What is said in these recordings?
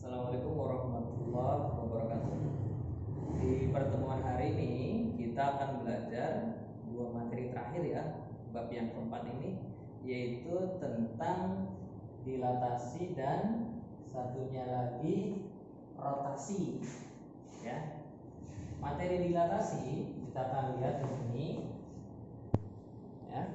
Assalamualaikum warahmatullahi wabarakatuh. Di pertemuan hari ini kita akan belajar dua materi terakhir ya, bab yang keempat ini, yaitu tentang dilatasi dan satunya lagi rotasi. Ya, materi dilatasi kita akan lihat di sini. Ya,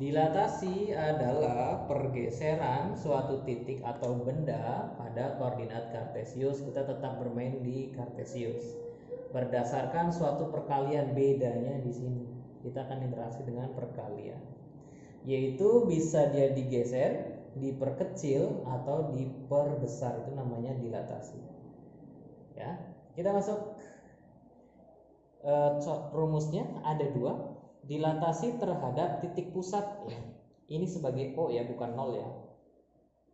dilatasi adalah pergeseran suatu titik atau benda pada koordinat kartesius. Kita tetap bermain di kartesius berdasarkan suatu perkalian. Bedanya di sini kita akan interaksi dengan perkalian, yaitu bisa dia digeser, diperkecil atau diperbesar. Itu namanya dilatasi. Ya, kita masuk rumusnya ada dua. Dilatasi terhadap titik pusat ya. Ini sebagai O ya, bukan 0 ya.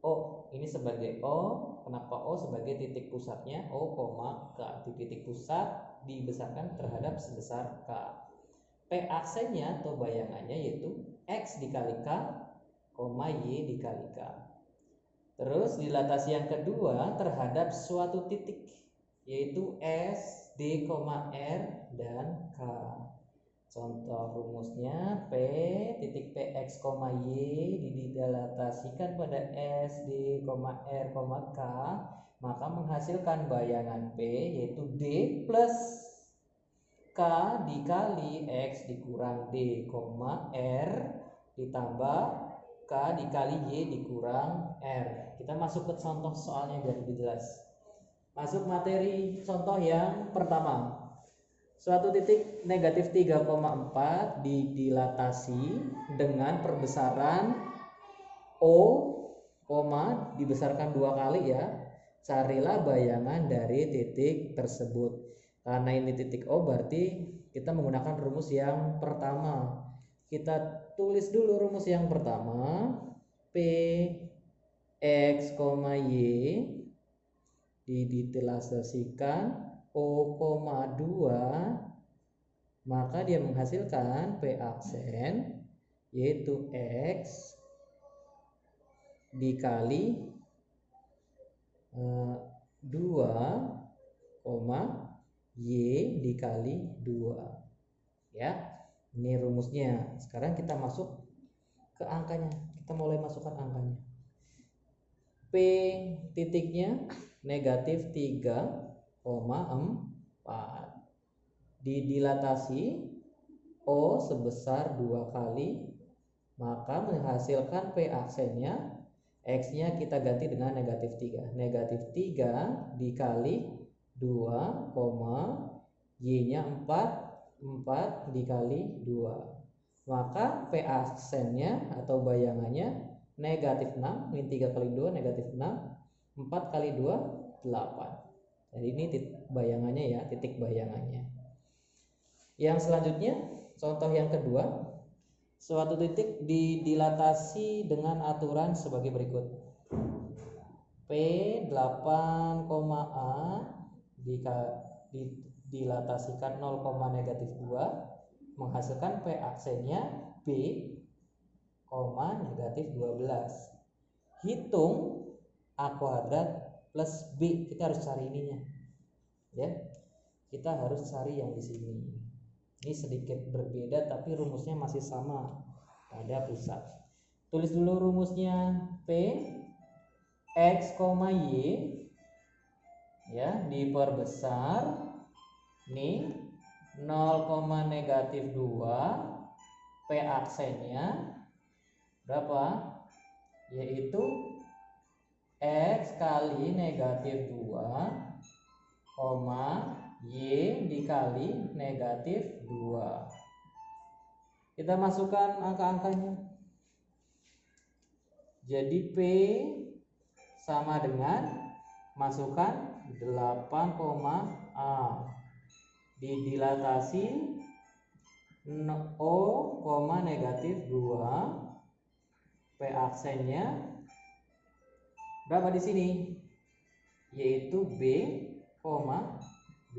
O ini sebagai O. Kenapa O? Sebagai titik pusatnya O, K. Di titik pusat dibesarkan terhadap sebesar K. P aksennya atau bayangannya yaitu X dikali K, Y dikali K. Terus dilatasi yang kedua terhadap suatu titik yaitu S, D, R dan K. Contoh rumusnya P titik Px, Y didilatasikan pada S, D, R, K, maka menghasilkan bayangan P yaitu D plus K dikali X dikurang D, R ditambah K dikali Y dikurang R. Kita masuk ke contoh soalnya biar lebih jelas. Masuk materi contoh yang pertama. Suatu titik negatif 3,4 didilatasi dengan perbesaran O, dibesarkan 2 kali ya. Carilah bayangan dari titik tersebut. Karena ini titik O berarti kita menggunakan rumus yang pertama. Kita tulis dulu rumus yang pertama. P X, Y didilatasikan O, 2, maka dia menghasilkan P aksen yaitu X dikali 2, Y dikali 2 ya. Ini rumusnya. Sekarang kita masuk ke angkanya. Kita mulai masukkan angkanya. P titiknya negatif 3,4 didilatasi O sebesar 2 kali, maka menghasilkan P aksennya X nya kita ganti dengan negatif 3. Negatif 3 dikali 2, Y nya 4 dikali 2, maka P aksennya atau bayangannya negatif 6, min 3 kali 2 negatif 6, 4 kali 2 8. Jadi ini bayangannya ya, titik bayangannya. Yang selanjutnya, contoh yang kedua, suatu titik didilatasi dengan aturan sebagai berikut. P 8, A didilatasikan 0, negatif 2 menghasilkan P aksennya B, negatif 12. Hitung A kuadrat plus B. Kita harus cari ininya ya. Kita harus cari yang di sini. Ini sedikit berbeda tapi rumusnya masih sama pada pusat. Tulis dulu rumusnya. P X, Y ya diperbesar nih 0, negatif 2. P aksennya berapa? Yaitu X kali negatif 2, Y dikali negatif 2. Kita masukkan angka-angkanya. Jadi P sama dengan masukkan 8, A didilatasi O, negatif 2. P aksennya berapa di sini? Yaitu B, 12.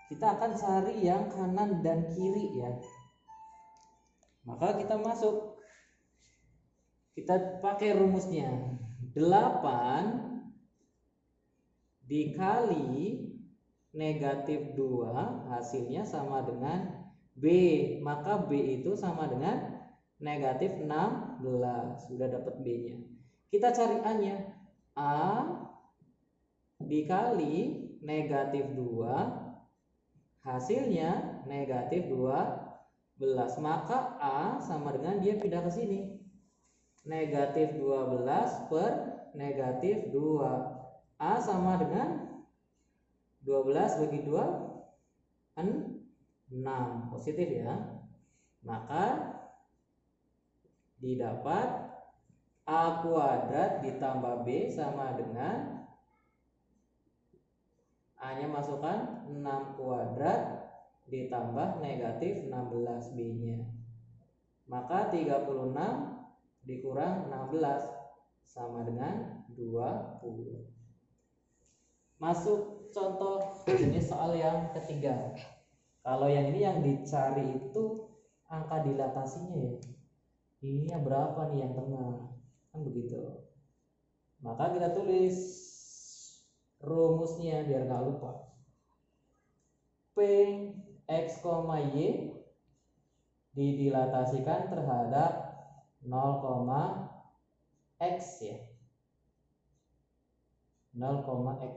Kita akan cari yang kanan dan kiri ya. Maka kita masuk. Kita pakai rumusnya. 8 dikali negatif 2 hasilnya sama dengan B. Maka B itu sama dengan negatif 16. Sudah dapat B-nya. Kita cari A-nya. A dikali negatif 2 hasilnya negatif 12. Maka A sama dengan dia pindah ke sini. Negatif 12 per negatif 2. A sama dengan 12 bagi 2 6. Positif ya. Maka didapat A kuadrat ditambah B sama dengan A-nya masukkan 6 kuadrat ditambah negatif 16 B-nya. Maka 36 dikurang 16 sama dengan 20. Masuk contoh ini soal yang ketiga. Kalau yang ini yang dicari itu angka dilatasinya ya. Ininya berapa nih yang tengah? Kan begitu. Maka kita tulis rumusnya biar nggak lupa. P X, Y didilatasikan terhadap 0,X ya. 0,X.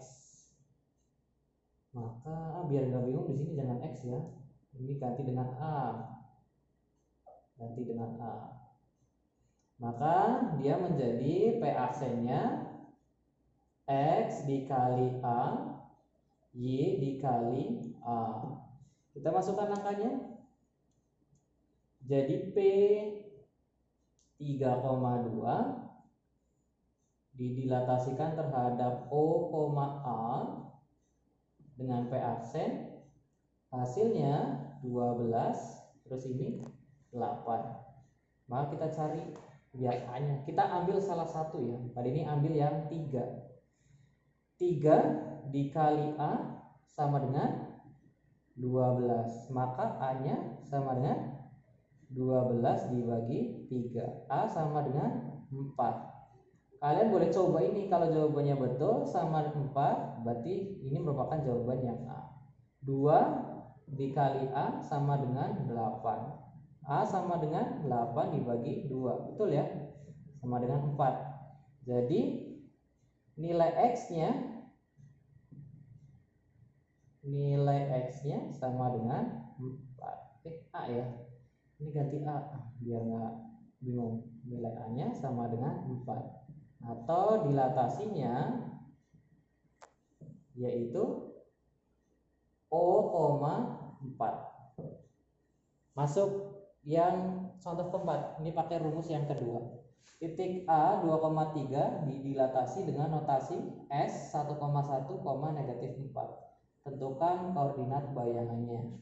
Maka biar nggak bingung di sini jangan X ya. Ini ganti dengan A. Ganti dengan A. Maka dia menjadi P aksennya X dikali A, Y dikali A. Kita masukkan angkanya. Jadi P 3,2 didilatasikan terhadap O, A dengan P aksen. Hasilnya 12, terus ini 8. Maka kita cari biar A-nya. Kita ambil salah satu ya. Pada ini ambil yang 3. 3 dikali A sama dengan 12. Maka A-nya sama dengan 12 dibagi 3. A sama dengan 4. Kalian boleh coba ini. Kalau jawabannya betul sama 4, berarti ini merupakan jawaban yang A. 2 dikali A sama dengan 8. A sama dengan 8 dibagi 2. Betul ya? Sama dengan 4. Jadi nilai X-nya sama dengan 4. A ya. Ini ganti A biar nggak bingung. Nilai A-nya sama dengan 4. Atau dilatasinya yaitu O,4. Masuk yang contoh keempat. Ini pakai rumus yang kedua. Titik A 2,3 didilatasi dengan notasi S 1,1, negatif 4. Tentukan koordinat bayangannya.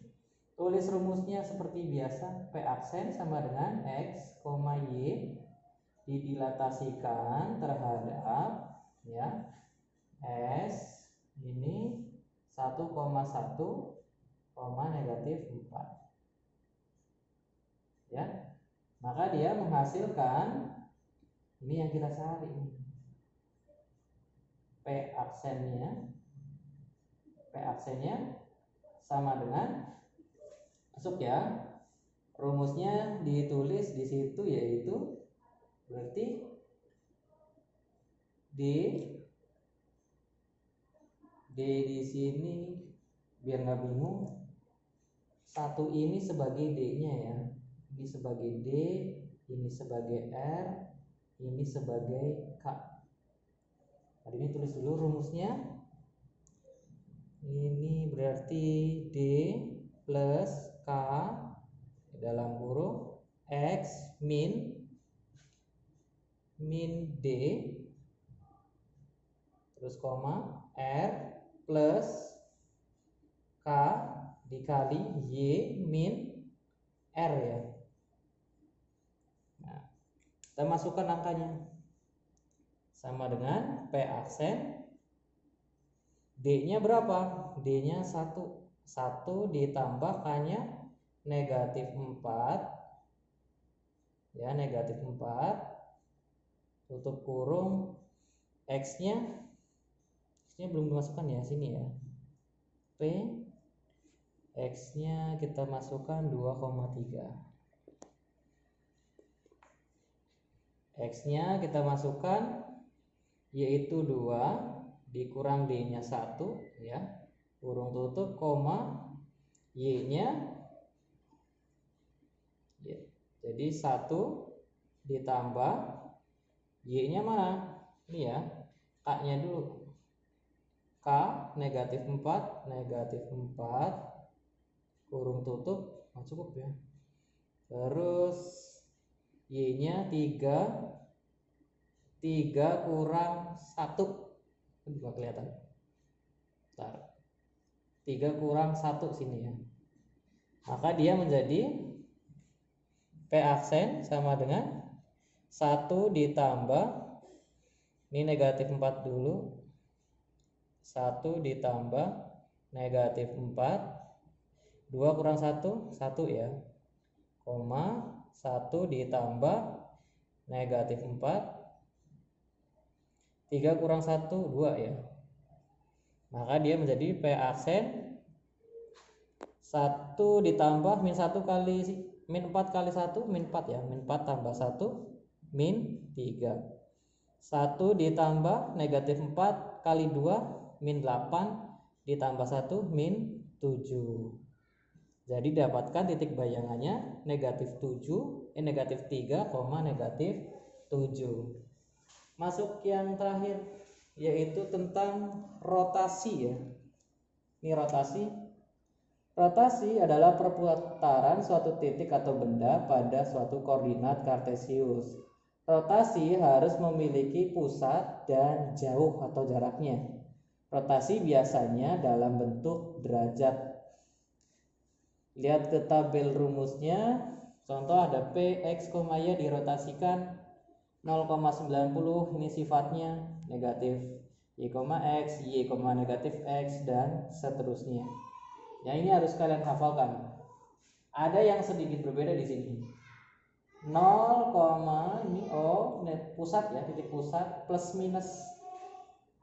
Tulis rumusnya seperti biasa. P aksen sama dengan X, Y didilatasikan terhadap ya S ini 1,1, negatif 4. Ya, maka dia menghasilkan ini yang kita cari. P aksennya sama dengan, masuk ya, rumusnya ditulis di situ yaitu berarti D di sini biar nggak bingung. 1 ini sebagai D-nya ya. Ini sebagai D, ini sebagai R, ini sebagai K. Tadi ini tulis dulu rumusnya. Ini berarti D plus K dalam kurung X min D terus koma R plus K dikali Y min R ya. Kita masukkan angkanya sama dengan P aksen. D-nya berapa? D-nya 1. 1 ditambah K-nya negatif 4. Ya, negatif 4. Tutup kurung. X-nya X-nya belum dimasukkan ya, sini ya. P X-nya kita masukkan 2,3. X-nya kita masukkan yaitu 2 dikurang D-nya 1 ya. Kurung tutup koma Y-nya ya. Jadi 1 ditambah Y-nya mana? Ini ya. K-nya dulu. K negatif 4 kurung tutup, cukup ya. Terus Y-nya 3 kurang 1, juga kelihatan. Bentar. 3 kurang 1 sini ya. Maka dia menjadi P aksen sama dengan 1 ditambah, ini negatif 4 dulu, 1 ditambah negatif 4, 2 kurang 1, 1 ya, koma 1 ditambah negatif 4, 3 kurang 1, 2 ya. Maka dia menjadi P aksen 1 ditambah min 1 kali min 4 kali 1, min 4 ya, min 4 tambah 1, min 3. 1 ditambah negatif 4 kali 2, min 8 ditambah 1, min 7. Jadi dapatkan titik bayangannya negatif 3, negatif 7. Masuk yang terakhir, yaitu tentang rotasi ya. Ini rotasi. Rotasi adalah perputaran suatu titik atau benda pada suatu koordinat kartesius. Rotasi harus memiliki pusat dan jauh atau jaraknya. Rotasi biasanya dalam bentuk derajat. Lihat ke tabel rumusnya. Contoh ada P, X, Y dirotasikan 0,90, ini sifatnya negatif. Y, X, Y, negatif X, dan seterusnya. Ya, ini harus kalian hafalkan. Ada yang sedikit berbeda di sini. 0, ini O, pusat ya, titik pusat, plus minus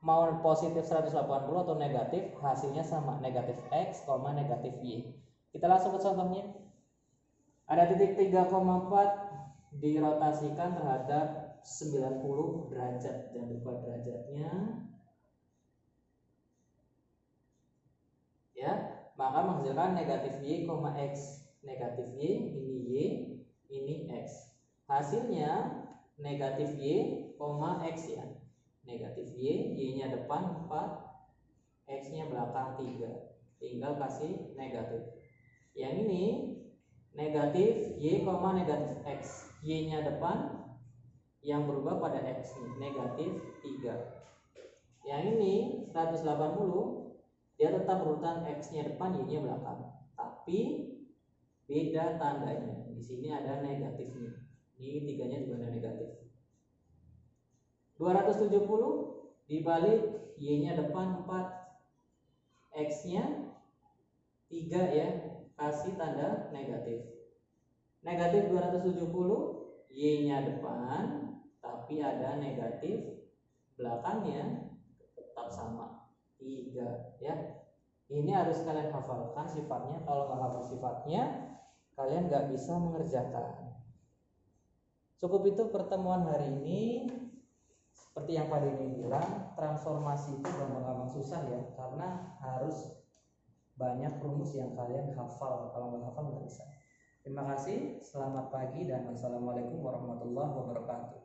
mau positif 180 atau negatif, hasilnya sama, negatif X, negatif Y. Kita langsung ke contohnya. Ada titik 3,4 dirotasikan terhadap 90 derajat. Jangan lupa derajatnya. Ya, maka menghasilkan negatif Y, X. Negatif Y, ini X. Hasilnya negatif Y, X ya. Negatif Y, Y-nya depan 4, X-nya belakang 3. Tinggal kasih negatif. Yang ini negatif Y, negatif X. Y-nya depan, yang berubah pada X nih, negatif 3. Yang ini 180, dia tetap urutan X-nya depan, Y-nya belakang. Tapi beda tandanya. Di sini ada negatifnya. Ini 3-nya juga ada negatif. 270 dibalik, Y-nya depan 4, X-nya 3 ya, kasih tanda negatif. Negatif 270, Y-nya depan, tapi ada negatif, belakangnya tetap sama, 3 ya. Ini harus kalian hafalkan sifatnya. Kalau nggak hafal sifatnya, kalian nggak bisa mengerjakan. Cukup itu pertemuan hari ini. Seperti yang Pak Denny bilang, transformasi itu gampang-gampang susah ya, karena harus banyak rumus yang kalian hafal. Kalau nggak hafal nggak bisa. Terima kasih, selamat pagi dan assalamualaikum warahmatullahi wabarakatuh.